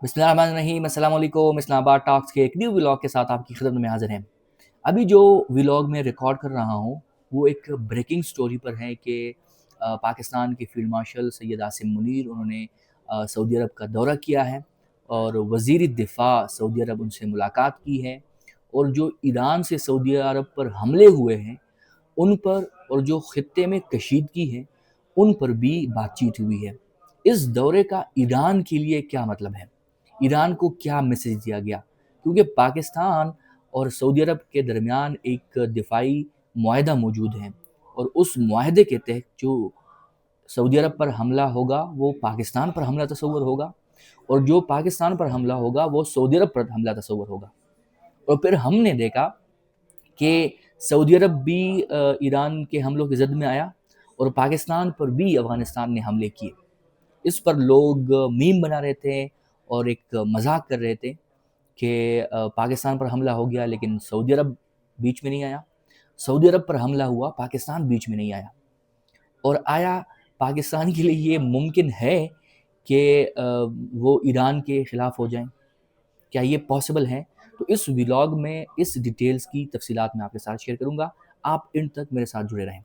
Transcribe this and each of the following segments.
बिस्मिल्लाहिर्रहमानिर्रहीम। अस्सलाम वालेकुम। इस्लामाबाद टॉक्स के एक न्यू व्लॉग के साथ आपकी खिदमत में हाजिर हैं। अभी जो व्लॉग में रिकॉर्ड कर रहा हूँ वो एक ब्रेकिंग स्टोरी पर है कि पाकिस्तान के फील्ड मार्शल सैयद आसिम मुनीर उन्होंने सऊदी अरब का दौरा किया है और वज़ीर दिफ़ा सऊदी अरब उनसे मुलाकात की है और जो ईरान से सऊदी अरब पर हमले हुए हैं उन पर और जो खित्ते में कशीदगी है उन पर भी बातचीत हुई है। इस दौरे का ईरान के लिए क्या मतलब है? ईरान को क्या मैसेज दिया गया? क्योंकि पाकिस्तान और सऊदी अरब के दरमियान एक दिफाई मुआहदा मौजूद है और उस मुआहदे के तहत जो सऊदी अरब पर हमला होगा वो पाकिस्तान पर हमला तस्वर होगा और जो पाकिस्तान पर हमला होगा वो सऊदी अरब पर हमला तस्वर होगा। और फिर हमने देखा कि सऊदी अरब भी ईरान के हमलों की जद में आया और पाकिस्तान पर भी अफ़गानिस्तान ने हमले किए। इस पर लोग मीम बना रहे थे और एक मजाक कर रहे थे कि पाकिस्तान पर हमला हो गया लेकिन सऊदी अरब बीच में नहीं आया, सऊदी अरब पर हमला हुआ पाकिस्तान बीच में नहीं आया। और आया पाकिस्तान के लिए ये मुमकिन है कि वो ईरान के ख़िलाफ़ हो जाएं? क्या ये पॉसिबल है? तो इस व्लॉग में इस डिटेल्स की तफसीलात मैं आपके साथ शेयर करूँगा। आप एंड तक मेरे साथ जुड़े रहें।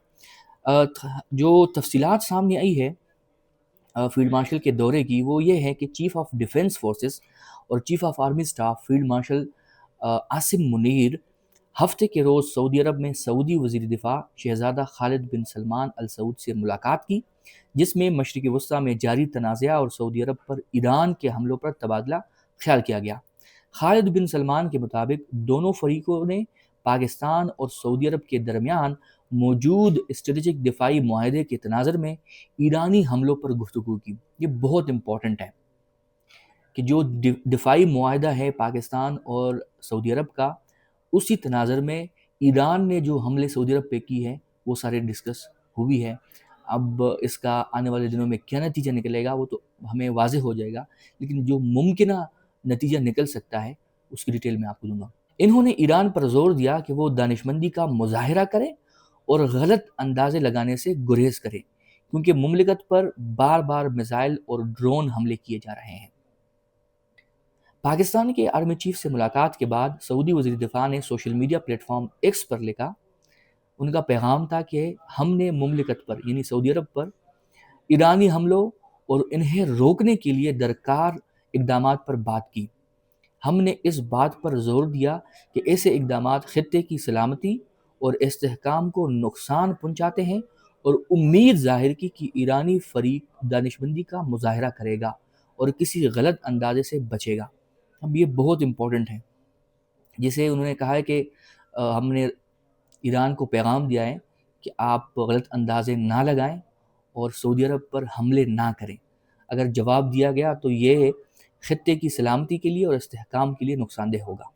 जो तफसीलात सामने आई है फील्ड मार्शल के दौरे की वो ये है कि चीफ ऑफ डिफेंस फोर्सेस और chief of army staff field marshal Asim Munir हफ्ते के रोज़ सऊदी अरब में सऊदी वज़ीर दिफ़ा शहज़ादा खालिद बिन सलमान अल सऊद से मुलाकात की, जिसमें मशरिक़ वस्ता में जारी तनाज़ा और सऊदी अरब पर ईरान के हमलों पर तबादला ख्याल किया गया। खालिद बिन सलमान के मुताबिक दोनों फरीकों ने पाकिस्तान और सऊदी अरब के दरमियान मौजूद स्ट्रेटेजिक दिफाई मुआहदे के तनाज़र में ईरानी हमलों पर गुफ्तगू की। ये बहुत इम्पॉर्टेंट है कि जो दिफाई मुआहदा है पाकिस्तान और सऊदी अरब का, उसी तनाज़र में ईरान ने जो हमले सऊदी अरब पे की है वो सारे डिस्कस हुई है। अब इसका आने वाले दिनों में क्या नतीजा निकलेगा वो तो हमें वाज़ेह हो जाएगा, लेकिन जो मुमकिना नतीजा निकल सकता है उसकी डिटेल मैं आपको दूंगा। इन्होंने ईरान पर जोर दिया कि वो दानिशमंदी का मुजाहिरा करे और गलत अंदाजे लगाने से गुरेज करे, क्योंकि मुमलिकत पर बार बार मिसाइल और ड्रोन हमले किए जा रहे हैं। पाकिस्तान के आर्मी चीफ से मुलाकात के बाद सऊदी वज़ीर दिफ़ा ने सोशल मीडिया प्लेटफॉर्म एक्स पर लिखा, उनका पैगाम था कि हमने मुमलिकत पर यानी सऊदी अरब पर ईरानी हमलों और इन्हें रोकने के लिए दरकार इक़दामात पर बात की। हमने इस बात पर जोर दिया कि ऐसे इक़दामात ख़ित्ते की सलामती और इस्तेहकाम को नुकसान पहुँचाते हैं और उम्मीद ज़ाहिर की कि ईरानी फ़रीक दानिशमंदी का मुज़ाहिरा करेगा और किसी गलत अंदाजे से बचेगा। अब ये बहुत इम्पोर्टेंट है, जिसे उन्होंने कहा है कि हमने ईरान को पैगाम दिया है कि आप गलत अंदाजे ना लगाएं और सऊदी अरब पर हमले ना करें। अगर जवाब दिया गया तो ये खित्ते की सलामती के लिए और इस्तेहकाम के लिए नुकसानदेह होगा।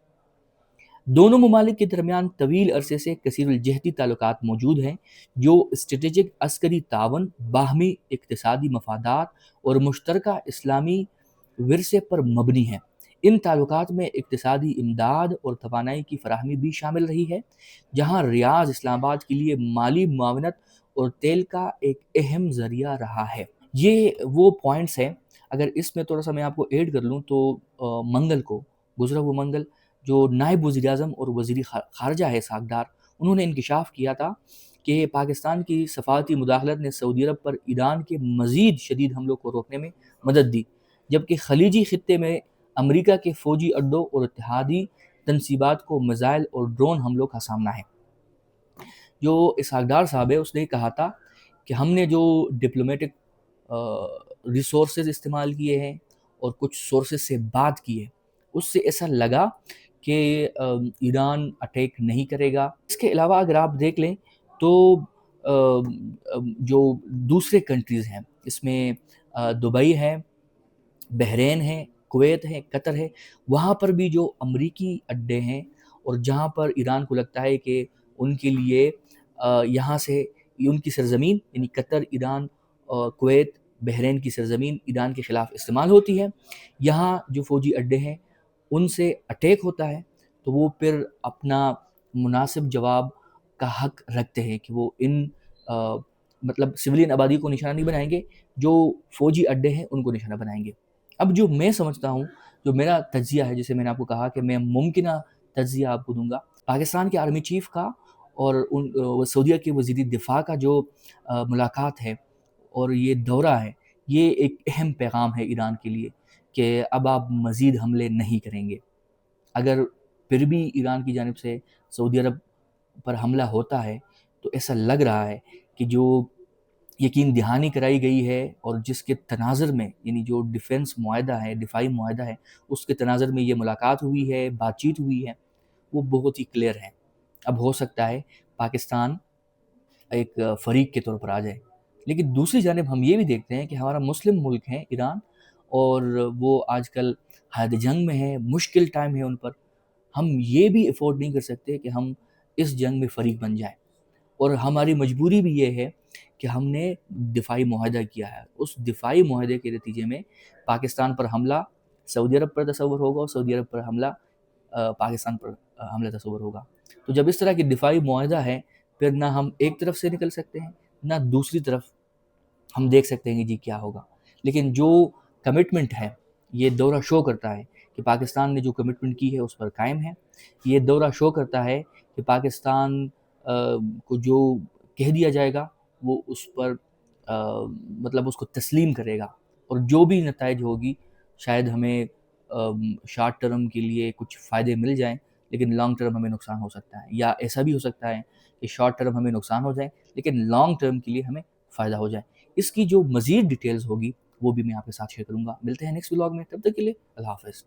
दोनों ममालिक के दरमियान तवील अरसे से कसीरुलजहती ताल्लुकात मौजूद हैं, जो स्ट्रेटेजिक अस्करी तावन, बाहमी इक़्तिसादी मफादात और मुश्तरका इस्लामी विरसे पर मबनी हैं। इन ताल्लुकात में इक़्तिसादी इमदाद और तवानाई की फराहमी भी शामिल रही है, जहाँ रियाज़ इस्लामाबाद के लिए माली मुआवनत और तेल का एक अहम ज़रिया रहा है। ये वो पॉइंट्स हैं। अगर इसमें थोड़ा सा मैं आपको ऐड कर लूँ तो मंगल को, गुज़रा हुआ मंगल, जो नायब वज़ीर-ए-आज़म और वज़ीर ख़ारजा है इसहाक़ डार, उन्होंने इंकशाफ़ किया था कि पाकिस्तान की सफ़ारती मुदाख़लत ने सऊदी अरब पर ईरान के मज़ीद शदीद हमलों को रोकने में मदद दी, जबकि ख़लीजी ख़ित्ते में अमरीका के फ़ौजी अड्डों और इत्तेहादी तनसीबात को मिसाइल और ड्रोन हमलों का सामना है। जो इसहाक़ डार साहब है उसने कहा था कि हमने जो डिप्लोमेटिक रिसोर्सेज इस्तेमाल किए हैं और कुछ सोर्सेज से बात की है, उससे ऐसा लगा कि ईरान अटैक नहीं करेगा। इसके अलावा अगर आप देख लें तो जो दूसरे कंट्रीज़ हैं इसमें दुबई है, बहरीन है, कुवैत है, कतर है, वहाँ पर भी जो अमरीकी अड्डे हैं और जहाँ पर ईरान को लगता है कि उनके लिए यहाँ से उनकी सरज़मीन यानी कतर, ईरान, कुवैत, बहरीन की सरज़मीन ईरान के ख़िलाफ़ इस्तेमाल होती है, यहाँ जो फ़ौजी अड्डे हैं उनसे अटैक होता है, तो वो फिर अपना मुनासिब जवाब का हक़ रखते हैं कि वो इन मतलब सिविलियन आबादी को निशाना नहीं बनाएंगे, जो फ़ौजी अड्डे हैं उनको निशाना बनाएंगे। अब जो मैं समझता हूँ جو میرا تجزیہ ہے، جیسے میں نے آپ کو کہا کہ میں ممکنہ تجزیہ آپ کو دوں گا پاکستان کے آرمی چیف کا اور سعودیہ کے وزیر دفاع کا جو ملاقات ہے اور یہ دورہ ہے، یہ ایک اہم پیغام ہے ایران کے لیے کہ اب آپ مزید حملے نہیں کریں گے۔ اگر پھر بھی ایران کی جانب سے سعودی عرب پر حملہ ہوتا ہے تو ایسا لگ رہا ہے کہ جو یقین دہانی کرائی گئی ہے اور جس کے تناظر میں، یعنی جو ڈیفنس معاہدہ ہے، دفاعی معاہدہ ہے، اس کے تناظر میں یہ ملاقات ہوئی ہے، بات چیت ہوئی ہے، وہ بہت ہی کلیئر ہے۔ اب ہو سکتا ہے پاکستان ایک فریق کے طور پر آ جائے، لیکن دوسری جانب ہم یہ بھی دیکھتے ہیں کہ ہمارا مسلم ملک ہے ایران، اور وہ آج کل حد جنگ میں ہے، مشکل ٹائم ہے ان پر۔ ہم یہ بھی افورڈ نہیں کر سکتے کہ ہم اس جنگ میں فریق بن جائیں، اور ہماری مجبوری بھی یہ ہے کہ ہم نے دفاعی معاہدہ کیا ہے۔ اس دفاعی معاہدے کے نتیجے میں پاکستان پر حملہ سعودی عرب پر تصور ہوگا، اور سعودی عرب پر حملہ پاکستان پر حملہ تصور ہوگا۔ تو جب اس طرح کی دفاعی معاہدہ ہے، پھر نہ ہم ایک طرف سے نکل سکتے ہیں، نہ دوسری طرف ہم دیکھ سکتے ہیں کہ جی کیا ہوگا۔ لیکن جو کمٹمنٹ ہے، یہ دورہ شو کرتا ہے کہ پاکستان نے جو کمٹمنٹ کی ہے اس پر قائم ہے۔ یہ دورہ شو کرتا ہے کہ پاکستان کو جو کہہ دیا جائے گا وہ اس پر مطلب اس کو تسلیم کرے گا، اور جو بھی نتائج ہوگی شاید ہمیں شارٹ ٹرم کے لیے کچھ فائدے مل جائیں، لیکن لانگ ٹرم ہمیں نقصان ہو سکتا ہے، یا ایسا بھی ہو سکتا ہے کہ شارٹ ٹرم ہمیں نقصان ہو جائے لیکن لانگ ٹرم کے لیے ہمیں فائدہ ہو جائے۔ اس کی جو مزید ڈیٹیلز ہوگی وہ بھی میں آپ کے ساتھ شیئر کروں گا۔ ملتے ہیں نیکسٹ ولاگ میں، تب تک کے لیے اللہ حافظ۔